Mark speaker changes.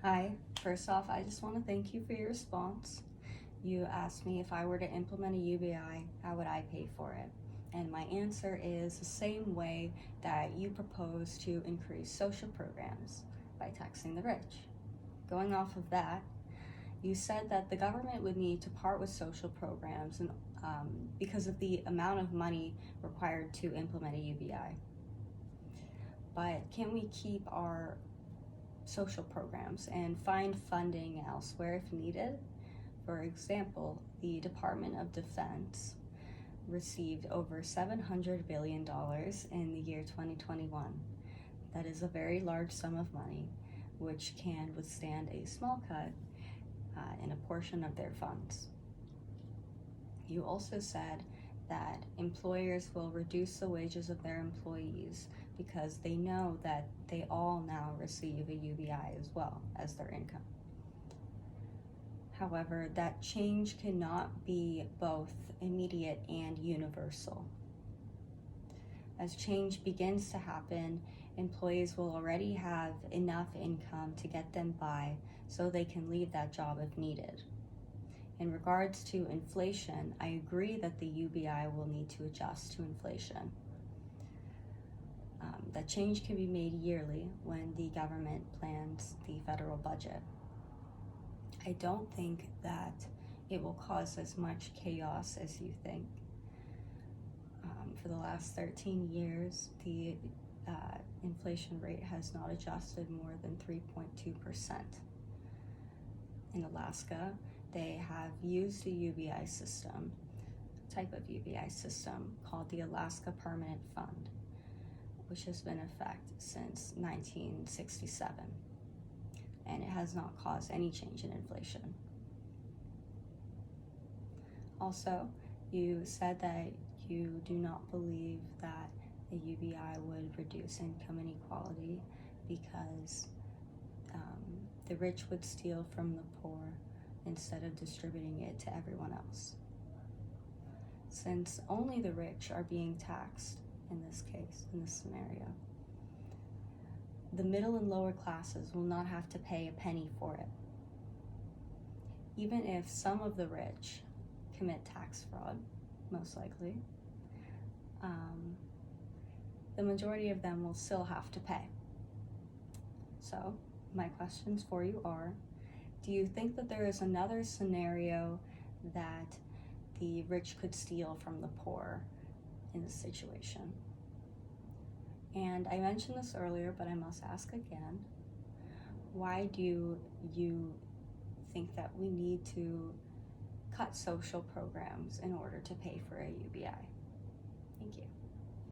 Speaker 1: Hi, first off, I just want to thank you for your response. You asked me if I were to implement a UBI, how would I pay for it? And my answer is the same way that you propose to increase social programs, by taxing the rich. Going off of that, you said that the government would need to part with social programs because of the amount of money required to implement a UBI. But can we keep our social programs and find funding elsewhere if needed? For example, the Department of Defense received over $700 billion in the year 2021. That is a very large sum of money, which can withstand a small cut in a portion of their funds. You also said that employers will reduce the wages of their employees because they know that they all now receive a UBI as well as their income. However, that change cannot be both immediate and universal. As change begins to happen, employees will already have enough income to get them by so they can leave that job if needed. In regards to inflation, I agree that the UBI will need to adjust to inflation. That change can be made yearly when the government plans the federal budget. I don't think that it will cause as much chaos as you think. For the last 13 years, the inflation rate has not adjusted more than 3.2%. In Alaska, they have used a UBI system, type of UBI system called the Alaska Permanent Fund, which has been in effect since 1967, and it has not caused any change in inflation. Also, you said that you do not believe that a UBI would reduce income inequality because the rich would steal from the poor instead of distributing it to everyone else. Since only the rich are being taxed in this case, in this scenario, the middle and lower classes will not have to pay a penny for it. Even if some of the rich commit tax fraud, most likely, the majority of them will still have to pay. So, my questions for you are, do you think that there is another scenario that the rich could steal from the poor in this situation? And I mentioned this earlier, but I must ask again, why do you think that we need to cut social programs in order to pay for a UBI? Thank you.